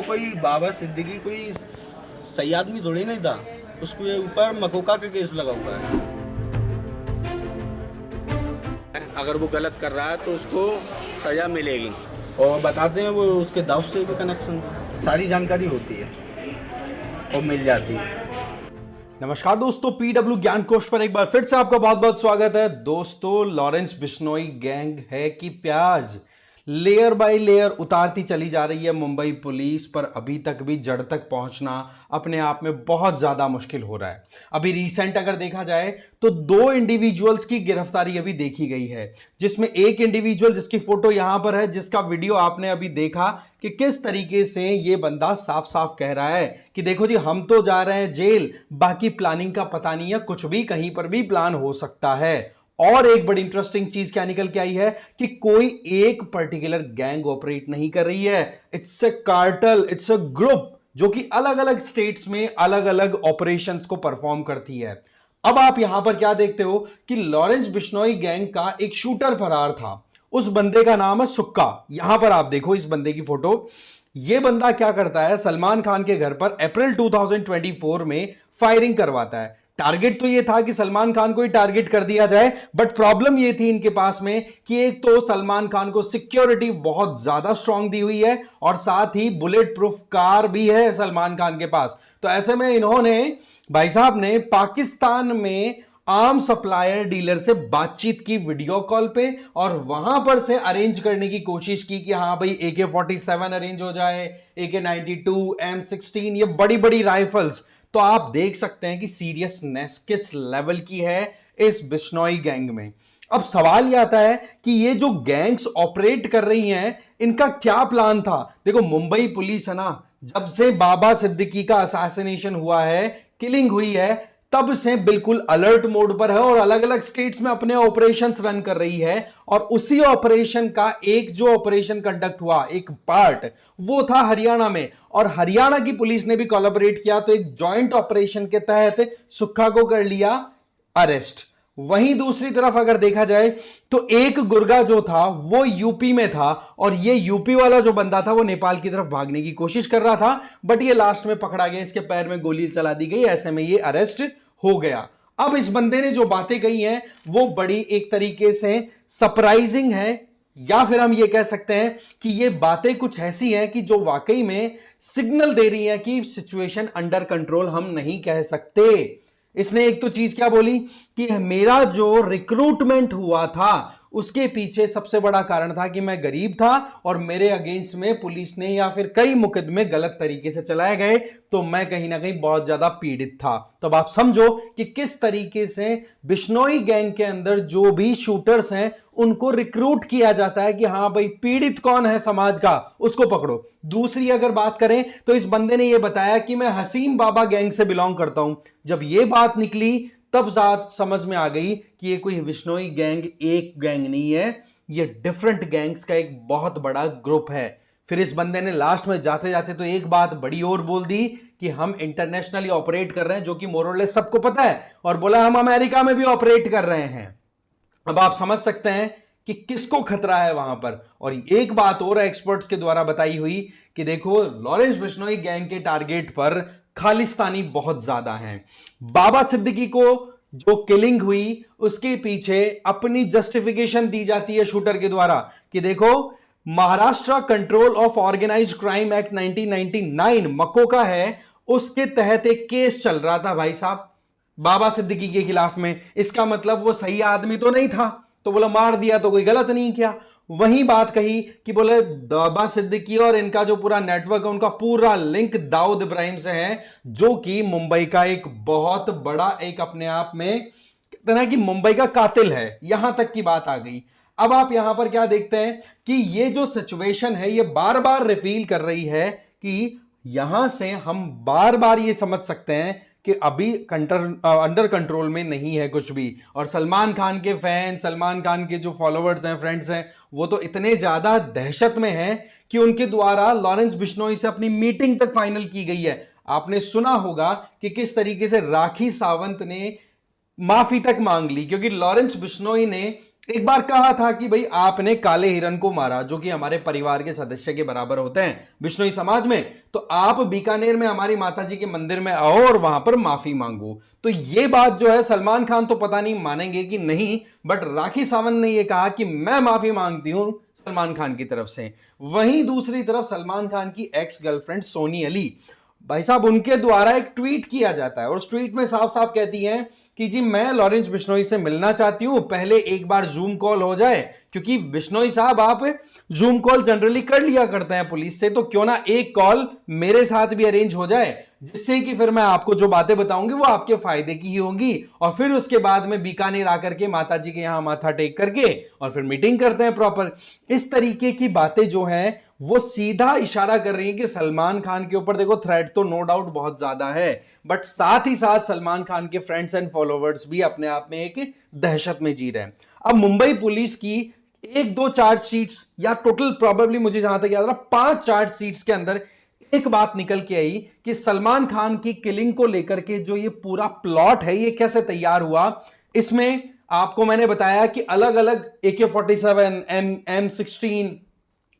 वो कोई बाबा सिद्दीकी कोई सही आदमी थोड़ी नहीं था, उसके ऊपर मकोका का केस लगा हुआ है। अगर वो गलत कर रहा है तो उसको सजा मिलेगी। और बताते हैं वो उसके दाऊद से भी कनेक्शन था, सारी जानकारी होती है और मिल जाती है। नमस्कार दोस्तों, पीडब्ल्यू ज्ञान कोश पर एक बार फिर से आपका बहुत बहुत स्वागत है। दोस्तों, लॉरेंस बिश्नोई गैंग है कि प्याज लेयर बाय लेयर उतारती चली जा रही है मुंबई पुलिस, पर अभी तक भी जड़ तक पहुंचना अपने आप में बहुत ज्यादा मुश्किल हो रहा है। अभी रिसेंट अगर देखा जाए तो 2 इंडिविजुअल्स की गिरफ्तारी अभी देखी गई है, जिसमें एक इंडिविजुअल जिसकी फोटो यहां पर है, जिसका वीडियो आपने अभी देखा कि किस तरीके से ये बंदा साफ साफ कह रहा है कि देखो जी, हम तो जा रहे हैं जेल, बाकी प्लानिंग का पता नहीं है, कुछ भी कहीं पर भी प्लान हो सकता है। और एक बड़ी इंटरेस्टिंग चीज क्या निकल के आई है कि कोई एक पर्टिकुलर गैंग ऑपरेट नहीं कर रही है, it's a cartel, it's a group जो कि अलग अलग स्टेट्स में अलग अलग ऑपरेशंस को परफॉर्म करती है। अब आप यहां पर क्या देखते हो कि लॉरेंस बिश्नोई गैंग का एक शूटर फरार था, उस बंदे का नाम है सुक्का। यहां पर आप देखो इस बंदे की फोटो। यह बंदा क्या करता है, सलमान खान के घर पर अप्रैल 2024 में फायरिंग करवाता है। टारगेट तो यह था कि सलमान खान को ही टारगेट कर दिया जाए, बट प्रॉब्लम यह थी इनके पास में कि एक तो सलमान खान को सिक्योरिटी बहुत ज्यादा स्ट्रांग दी हुई है और साथ ही बुलेट प्रूफ कार भी है सलमान खान के पास। तो ऐसे में इन्होंने, भाई साहब ने पाकिस्तान में आर्म सप्लायर डीलर से बातचीत की वीडियो कॉल पे, और वहां पर से अरेंज करने की कोशिश की कि हाँ भाई AK-47 अरेंज हो जाए, AK-92, M16, ये बड़ी बड़ी राइफल्स। तो आप देख सकते हैं कि सीरियसनेस किस लेवल की है इस बिश्नोई गैंग में। अब सवाल यह आता है कि ये जो गैंग्स ऑपरेट कर रही हैं, इनका क्या प्लान था। देखो, मुंबई पुलिस है ना, जब से बाबा सिद्दीकी का असैसिनेशन हुआ है, किलिंग हुई है, तब से बिल्कुल अलर्ट मोड पर है और अलग अलग स्टेट्स में अपने ऑपरेशंस रन कर रही है। और उसी ऑपरेशन का एक जो ऑपरेशन कंडक्ट हुआ, एक पार्ट, वो था हरियाणा में, और हरियाणा की पुलिस ने भी कोलैबोरेट किया, तो एक जॉइंट ऑपरेशन के तहत सुक्खा को कर लिया अरेस्ट। वहीं दूसरी तरफ अगर देखा जाए तो एक गुर्गा जो था वो यूपी में था, और ये यूपी वाला जो बंदा था वो नेपाल की तरफ भागने की कोशिश कर रहा था, बट ये लास्ट में पकड़ा गया, इसके पैर में गोली चला दी गई, ऐसे में ये अरेस्ट हो गया। अब इस बंदे ने जो बातें कही हैं वो बड़ी एक तरीके से सरप्राइजिंग है, या फिर हम ये कह सकते हैं कि ये बातें कुछ ऐसी हैं कि जो वाकई में सिग्नल दे रही है कि सिचुएशन अंडर कंट्रोल हम नहीं कह सकते। इसने एक तो चीज क्या बोली कि मेरा जो रिक्रूटमेंट हुआ था उसके पीछे सबसे बड़ा कारण था कि मैं गरीब था और मेरे अगेंस्ट में पुलिस ने या फिर कई मुकदमे गलत तरीके से चलाए गए, तो मैं कहीं ना कहीं बहुत ज्यादा पीड़ित था। तो अब आप समझो कि किस तरीके से बिश्नोई गैंग के अंदर जो भी शूटर्स हैं उनको रिक्रूट किया जाता है कि हाँ भाई, पीड़ित कौन है समाज का, उसको पकड़ो। दूसरी अगर बात करें तो इस बंदे ने यह बताया कि मैं हसीम बाबा गैंग से बिलोंग करता हूं। जब यह बात निकली तब बात समझ में आ गई कि ये कोई बिश्नोई गैंग एक गैंग नहीं है, ये डिफरेंट गैंग्स का एक बहुत बड़ा ग्रुप है। फिर इस बंदे ने लास्ट में जाते जाते तो एक बात बड़ी और बोल दी कि हम इंटरनेशनली ऑपरेट कर रहे हैं, जो कि मोरलेस सबको पता है, और बोला हम अमेरिका में भी ऑपरेट कर रहे हैं। अब आप समझ सकते हैं कि किसको खतरा है वहां पर। और एक बात और एक्सपर्ट्स के द्वारा बताई हुई कि देखो, लॉरेंस बिश्नोई गैंग के टारगेट पर खालिस्तानी बहुत ज्यादा हैं। बाबा सिद्दीकी को जो किलिंग हुई उसके पीछे अपनी जस्टिफिकेशन दी जाती है शूटर के द्वारा कि देखो, Maharashtra control of organised crime act 1999 MCOCA है, उसके तहत एक केस चल रहा था भाई साहब बाबा सिद्दीकी के खिलाफ में। इसका मतलब वो सही आदमी तो नहीं था, तो बोला मार दिया तो कोई गलत नहीं किया। वही बात कही कि बोले बाबा सिद्दीकी और इनका जो पूरा नेटवर्क है, उनका पूरा लिंक दाऊद इब्राहिम से है, जो कि मुंबई का एक बहुत बड़ा, एक अपने आप में तरह की मुंबई का कातिल है। यहां तक की बात आ गई। अब आप यहां पर क्या देखते हैं कि ये जो सिचुएशन है ये बार बार रिवील कर रही है कि यहां से हम बार बार ये समझ सकते हैं कि अभी अंडर कंट्रोल में नहीं है कुछ भी। और सलमान खान के फैन, सलमान खान के जो फॉलोअर्स हैं, फ्रेंड्स हैं, वो तो इतने ज्यादा दहशत में हैं कि उनके द्वारा लॉरेंस बिश्नोई से अपनी मीटिंग तक फाइनल की गई है। आपने सुना होगा कि किस तरीके से राखी सावंत ने माफी तक मांग ली, क्योंकि लॉरेंस बिश्नोई ने एक बार कहा था कि भाई आपने काले हिरन को मारा, जो कि हमारे परिवार के सदस्य के बराबर होते हैं बिश्नोई समाज में, तो आप बीकानेर में हमारी माताजी के मंदिर में आओ और वहां पर माफी मांगो। तो ये बात जो है सलमान खान तो पता नहीं मानेंगे कि नहीं, बट राखी सावंत ने यह कहा कि मैं माफी मांगती हूं सलमान खान की तरफ से। वहीं दूसरी तरफ सलमान खान की एक्स गर्लफ्रेंड सोनी अली, भाई साहब उनके द्वारा एक ट्वीट किया जाता है और उस ट्वीट में साफ साफ कहती हैं कि जी मैं लॉरेंस बिश्नोई से मिलना चाहती हूं, पहले एक बार जूम कॉल हो जाए, क्योंकि बिश्नोई साहब आप जूम कॉल जनरली कर लिया करते हैं पुलिस से, तो क्यों ना एक कॉल मेरे साथ भी अरेंज हो जाए, जिससे कि फिर मैं आपको जो बातें बताऊंगी वो आपके फायदे की ही होंगी, और फिर उसके बाद में बीकानेर आकर के माताजी के यहां माथा टेक करके और फिर मीटिंग करते हैं प्रॉपर। इस तरीके की बातें जो हैं वो सीधा इशारा कर रही है कि सलमान खान के ऊपर देखो थ्रेट तो नो डाउट बहुत ज्यादा है, बट साथ ही साथ सलमान खान के फ्रेंड्स एंड फॉलोवर्स भी अपने आप में एक दहशत में जी रहे हैं। अब मुंबई पुलिस की एक दो चार्जशीट्स या टोटल प्रॉबेबली मुझे जहां तक याद रहा 5 चार्जशीट्स के अंदर एक बात निकल के आई कि सलमान खान की किलिंग को लेकर के जो ये पूरा प्लॉट है ये कैसे तैयार हुआ। इसमें आपको मैंने बताया कि अलग अलग AK-47, M16,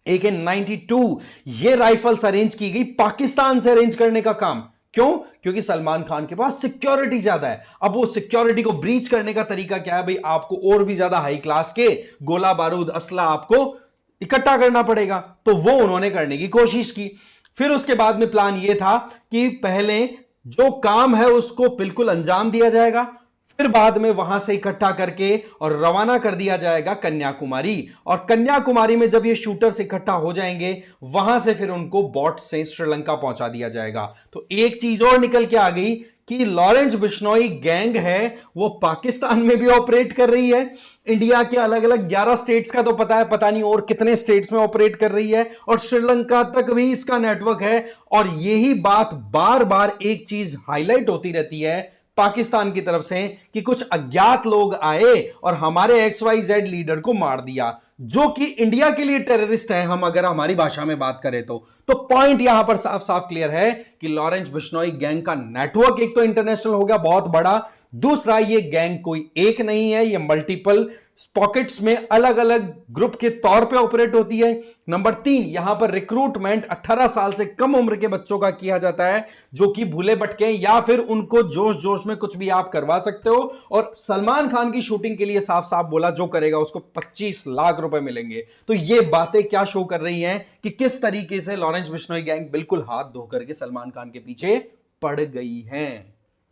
AK-92 ये राइफल्स अरेंज की गई, पाकिस्तान से अरेंज करने का काम। क्यों? क्योंकि सलमान खान के पास सिक्योरिटी ज्यादा है। अब वो सिक्योरिटी को ब्रीच करने का तरीका क्या है भाई, आपको और भी ज्यादा हाई क्लास के गोला बारूद असला आपको इकट्ठा करना पड़ेगा, तो वो उन्होंने करने की कोशिश की। फिर उसके बाद में प्लान ये था कि पहले जो काम है उसको बिल्कुल अंजाम दिया जाएगा, फिर बाद में वहां से इकट्ठा करके और रवाना कर दिया जाएगा कन्याकुमारी, और कन्याकुमारी में जब ये शूटर्स इकट्ठा हो जाएंगे वहां से फिर उनको बोट से श्रीलंका पहुंचा दिया जाएगा। तो एक चीज और निकल के आ गई कि लॉरेंस बिश्नोई गैंग है वो पाकिस्तान में भी ऑपरेट कर रही है, इंडिया के अलग अलग 11 स्टेट्स का तो पता है, पता नहीं और कितने स्टेट्स में ऑपरेट कर रही है, और श्रीलंका तक भी इसका नेटवर्क है। और यही बात बार बार एक चीज हाईलाइट होती रहती है पाकिस्तान की तरफ से कि कुछ अज्ञात लोग आए और हमारे XYZ लीडर को मार दिया, जो कि इंडिया के लिए टेररिस्ट है, हम अगर हमारी भाषा में बात करें तो पॉइंट यहां पर साफ साफ क्लियर है कि लॉरेंस बिश्नोई गैंग का नेटवर्क एक तो इंटरनेशनल हो गया बहुत बड़ा, दूसरा ये गैंग कोई एक नहीं है, ये मल्टीपल पॉकेट्स में अलग अलग ग्रुप के तौर पे ऑपरेट होती है। नंबर 3, यहां पर रिक्रूटमेंट 18 साल से कम उम्र के बच्चों का किया जाता है, जो कि भूले भटके या फिर उनको जोश जोश में कुछ भी आप करवा सकते हो। और सलमान खान की शूटिंग के लिए साफ साफ बोला जो करेगा उसको 25 लाख रुपए मिलेंगे। तो ये बातें क्या शो कर रही हैं कि किस तरीके से लॉरेंस बिश्नोई गैंग बिल्कुल हाथ धो करके सलमान खान के पीछे पड़ गई है।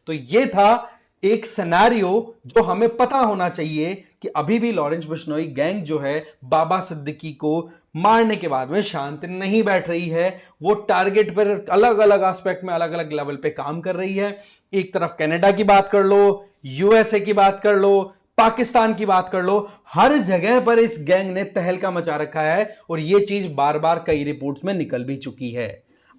तो ये था एक सिनेरियो जो हमें पता होना चाहिए कि अभी भी लॉरेंस बिश्नोई गैंग जो है बाबा सिद्दीकी को मारने के बाद में शांत नहीं बैठ रही है, वो टारगेट पर अलग अलग एस्पेक्ट में अलग अलग लेवल पे काम कर रही है। एक तरफ कनाडा की बात कर लो, USA की बात कर लो, पाकिस्तान की बात कर लो, हर जगह पर इस गैंग ने तहलका मचा रखा है, और यह चीज बार बार कई रिपोर्ट्स में निकल भी चुकी है।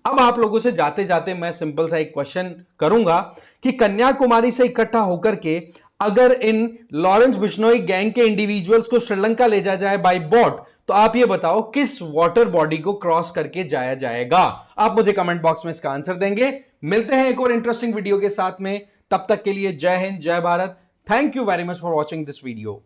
अब आप लोगों से जाते जाते मैं सिंपल सा एक क्वेश्चन करूंगा कि कन्याकुमारी से इकट्ठा होकर के अगर इन लॉरेंस बिश्नोई गैंग के इंडिविजुअल्स को श्रीलंका ले जाया जाए बाय बोट, तो आप ये बताओ किस वाटर बॉडी को क्रॉस करके जाया जाएगा? आप मुझे कमेंट बॉक्स में इसका आंसर देंगे। मिलते हैं एक और इंटरेस्टिंग वीडियो के साथ में, तब तक के लिए जय हिंद, जय Bharat. Thank you very much for watching this video.